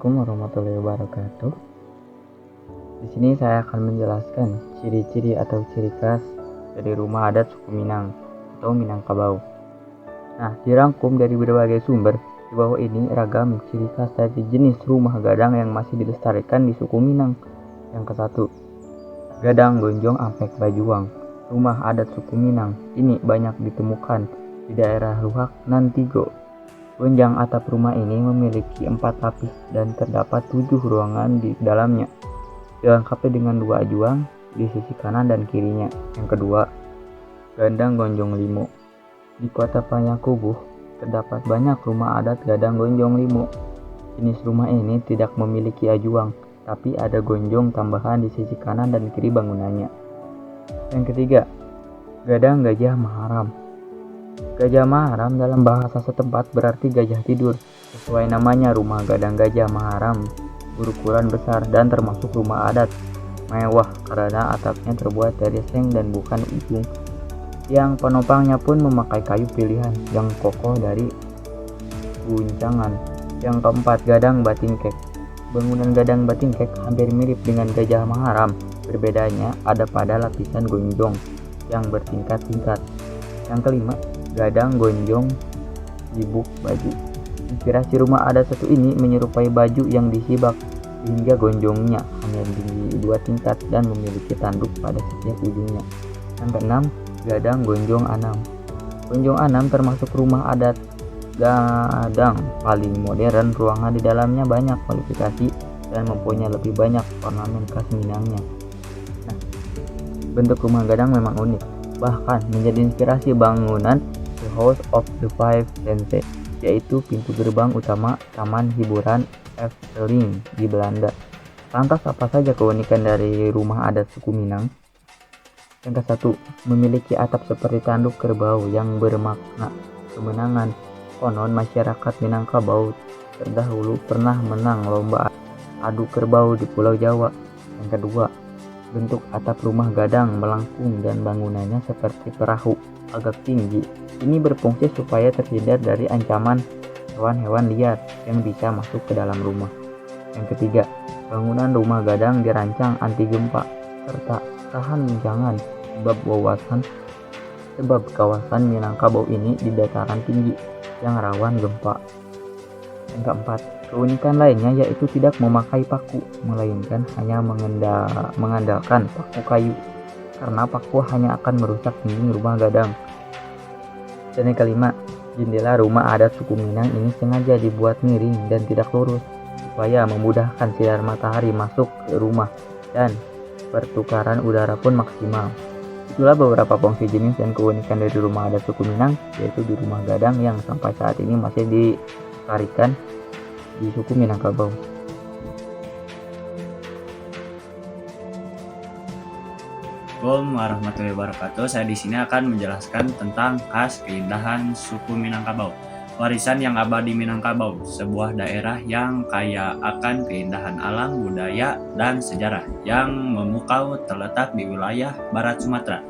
Assalamualaikum warahmatullahi wabarakatuh. Di sini saya akan menjelaskan ciri-ciri atau ciri khas dari rumah adat suku Minang atau Minangkabau. Nah, dirangkum dari berbagai sumber, di bawah ini ragam ciri khas dari jenis rumah gadang yang masih dilestarikan di suku Minang. Yang ke-1, gadang gonjong ampek bajuang. Rumah adat suku Minang ini banyak ditemukan di daerah Luhak Nantigo. Gonjang atap rumah ini memiliki 4 lapis dan terdapat 7 ruangan di dalamnya, dilengkapi dengan 2 ajuang di sisi kanan dan kirinya. Yang kedua, gadang gonjong limo. Di kota Payakumbuh terdapat banyak rumah adat gadang gonjong limo. Jenis rumah ini tidak memiliki ajuang, tapi ada gonjong tambahan di sisi kanan dan kiri bangunannya. Yang ketiga, gadang gajah maharam. Gajah maharam dalam bahasa setempat berarti gajah tidur. Sesuai namanya, rumah gadang gajah maharam berukuran besar dan termasuk rumah adat mewah karena atapnya terbuat dari seng dan bukan ujung. Yang penopangnya pun memakai kayu pilihan yang kokoh dari guncangan. Yang keempat, gadang batingkek. Bangunan gadang batingkek hampir mirip dengan gajah maharam. Berbedanya ada pada lapisan gonjong yang bertingkat-tingkat. Yang kelima, gadang gonjong jibuk baju. Inspirasi rumah adat satu ini menyerupai baju yang disibak, sehingga gonjongnya hanya tinggi 2 tingkat dan memiliki tanduk pada setiap ujungnya. Yang keenam, gadang gonjong anam. Gonjong anam termasuk rumah adat gadang paling modern. Ruangan di dalamnya banyak modifikasi dan mempunyai lebih banyak ornamen khas Minangnya. Nah, bentuk rumah gadang memang unik, bahkan menjadi inspirasi bangunan The House of the Five Senses, yaitu pintu gerbang utama Taman Hiburan Efteling di Belanda. Lantas apa saja keunikan dari rumah adat suku Minang? Yang ke-1, memiliki atap seperti tanduk kerbau yang bermakna kemenangan. Konon masyarakat Minangkabau terdahulu pernah menang lomba adu kerbau di Pulau Jawa. Yang kedua, bentuk atap rumah gadang melengkung dan bangunannya seperti perahu, agak tinggi. Ini berfungsi supaya terhindar dari ancaman hewan-hewan liar yang bisa masuk ke dalam rumah. Yang ketiga, bangunan rumah gadang dirancang anti gempa serta tahan guncangan sebab kawasan Minangkabau ini di dataran tinggi yang rawan gempa. Yang keempat, keunikan lainnya yaitu tidak memakai paku, melainkan hanya mengandalkan paku kayu, karena paku hanya akan merusak dinding rumah gadang. Dan yang kelima, jendela rumah adat suku Minang ini sengaja dibuat miring dan tidak lurus, supaya memudahkan sinar matahari masuk ke rumah dan pertukaran udara pun maksimal. Itulah beberapa fungsi jenis dan keunikan dari rumah adat suku Minang, yaitu di rumah gadang yang sampai saat ini masih dilestarikan di suku Minangkabau. Assalamualaikum warahmatullahi wabarakatuh. Saya di sini akan menjelaskan tentang khas keindahan suku Minangkabau. Warisan yang abadi Minangkabau, sebuah daerah yang kaya akan keindahan alam, budaya, dan sejarah yang memukau terletak di wilayah Barat Sumatera.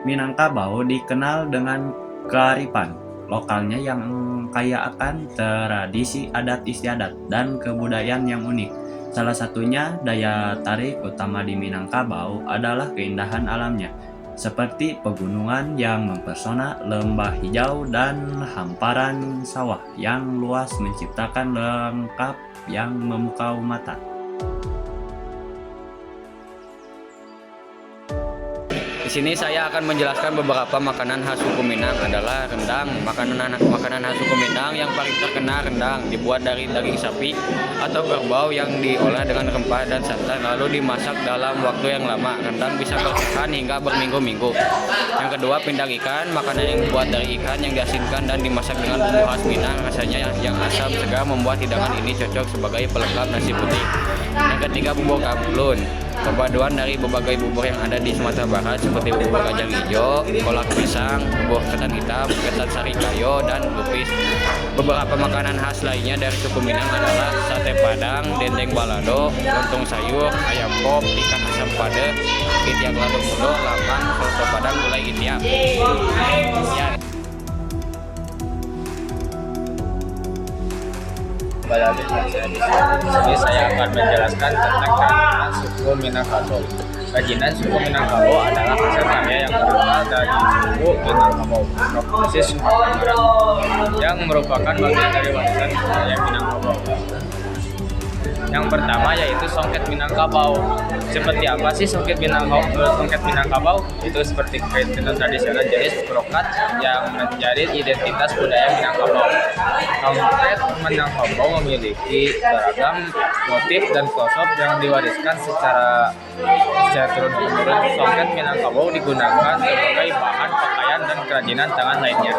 Minangkabau dikenal dengan kearifan lokalnya yang kaya akan tradisi adat istiadat dan kebudayaan yang unik. Salah satunya daya tarik utama di Minangkabau adalah keindahan alamnya, seperti pegunungan yang mempesona, lembah hijau, dan hamparan sawah yang luas menciptakan lengkap yang memukau mata. Di sini saya akan menjelaskan beberapa makanan khas suku Minang adalah rendang. Makanan khas suku Minang yang paling terkenal rendang, dibuat dari daging sapi atau kerbau yang diolah dengan rempah dan santan lalu dimasak dalam waktu yang lama. Rendang bisa bertahan hingga berminggu-minggu. Yang kedua, pindang ikan, makanan yang dibuat dari ikan yang diasinkan dan dimasak dengan bumbu khas Minang. Rasanya yang asam segar membuat hidangan ini cocok sebagai pelengkap nasi putih. Yang ketiga, bubur kamplun, perpaduan dari berbagai bubur yang ada di Sumatera Barat seperti bubur kacang hijau, kolak pisang, bubur ketan hitam, ketan sari kayo, dan lupis. Beberapa makanan khas lainnya dari suku Minang adalah sate padang, dendeng balado, lontong sayur, ayam pop, ikan asam pade, itiak lado mudo, lamang, soto padang, gulai itiak. Ya. Kembali lagi dengan saya di sini. Saya akan menjelaskan tentang kerajinan suku Minangkabau. Kerajinan suku Minangkabau adalah hasil karya yang berasal dari suku Minangkabau, Provinsi Sumatera Barat, yang merupakan bagian dari warisan budaya Minangkabau. Yang pertama yaitu songket Minangkabau. Seperti apa sih songket Minangkabau? Itu seperti kain tenun tradisional jenis brokat yang menjadi identitas budaya Minangkabau. Songket Minangkabau memiliki beragam motif dan close-up yang diwariskan secara turun-temurun. Songket Minangkabau digunakan sebagai bahan pakaian dan kerajinan tangan lainnya.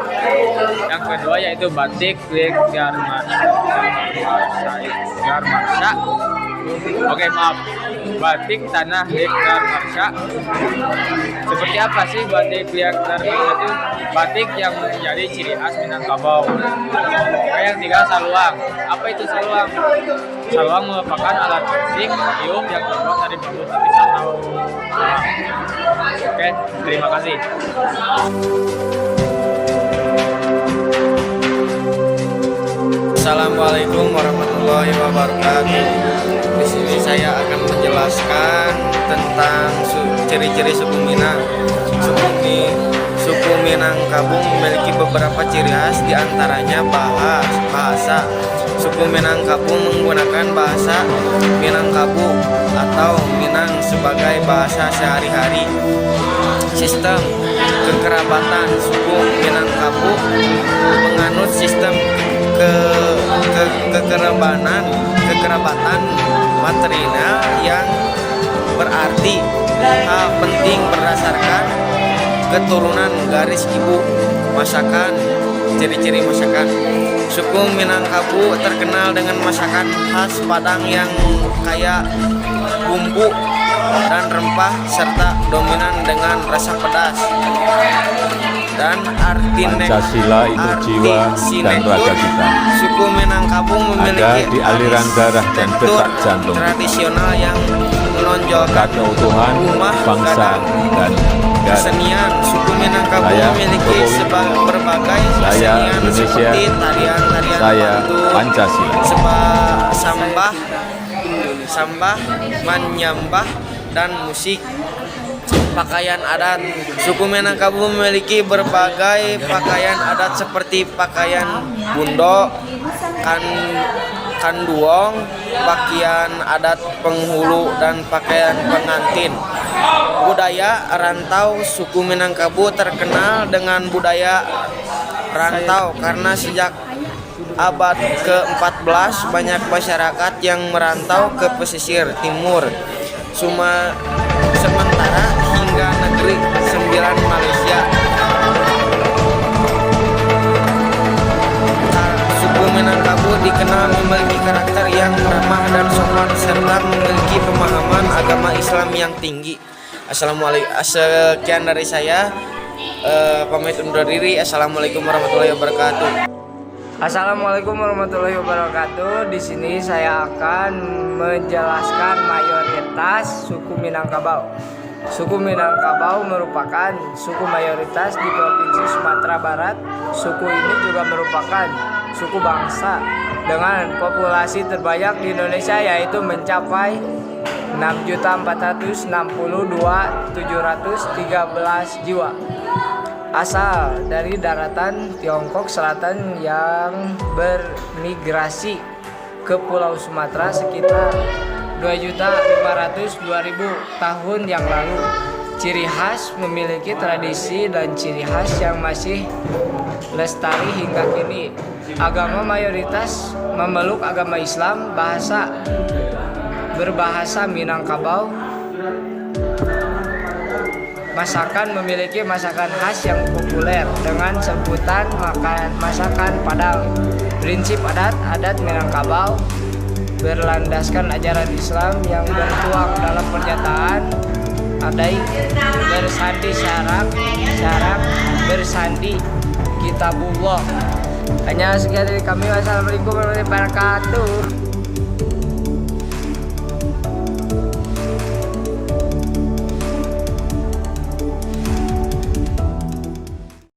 Yang kedua yaitu batik batik tanah Liekar Marsha. Seperti apa sih batik Liekar Marsha itu? Batik yang menjadi ciri khas Minangkabau. Yang tiga, saluang. Apa itu saluang? Saluang merupakan alat musik tiup yang terbuat dari bambu tipis atau saluang. Oke, terima kasih. Assalamualaikum warahmatullahi wabarakatuh. Di sini saya akan menjelaskan tentang ciri-ciri suku Minang. Suku Minangkabau memiliki beberapa ciri khas, diantaranya bahasa. Suku Minangkabau menggunakan bahasa Minangkabau atau Minang sebagai bahasa sehari-hari. Sistem kekerabatan suku Minangkabau menganut sistem kekerabatan material yang berarti penting berdasarkan keturunan garis ibu. Masakan, ciri-ciri masakan. Suku Minangkabau terkenal dengan masakan khas Padang yang kaya bumbu dan rempah serta dominan dengan rasa pedas. Dan Pancasila itu jiwa dan raga kita. Suku Minangkabau memiliki ada di aliran darah dan detak jantung tradisional yang menonjolkan keutuhan bangsa dan negara. Kesenian Suku Minangkabau memiliki berbagai kesenian seperti tarian-tarian pantun, Pancasila, sambah, menyambah, dan musik. Pakaian adat. Suku Minangkabau memiliki berbagai pakaian adat seperti pakaian bundo, kanduong, pakaian adat penghulu, dan pakaian pengantin. Budaya rantau. Suku Minangkabau terkenal dengan budaya rantau karena sejak abad ke-14 banyak masyarakat yang merantau ke pesisir timur sementara hingga negeri sembilan Malaysia. Suku Minangkabau dikenal memiliki karakter yang ramah dan sopan serta memiliki pemahaman agama Islam yang tinggi. Assalamualaikum. Sekian dari saya. Pamit undur diri. Assalamualaikum warahmatullahi wabarakatuh. Assalamualaikum warahmatullahi wabarakatuh. Di sini saya akan menjelaskan mayoritas suku Minangkabau. Suku Minangkabau merupakan suku mayoritas di Provinsi Sumatera Barat. Suku ini juga merupakan suku bangsa dengan populasi terbanyak di Indonesia, yaitu mencapai 6.462.713 jiwa. Asal dari daratan Tiongkok Selatan yang bermigrasi ke Pulau Sumatera sekitar 2.502.000 tahun yang lalu. Ciri khas memiliki tradisi dan ciri khas yang masih lestari hingga kini. Agama mayoritas memeluk agama Islam, berbahasa Minangkabau. Masakan memiliki masakan khas yang populer dengan sebutan masakan Padang. Prinsip adat Minangkabau berlandaskan ajaran Islam yang tertuang dalam pernyataan adai bersandi syarak bersandi kitabullah. Hanya sekian dari kami. Wassalamualaikum warahmatullahi wabarakatuh.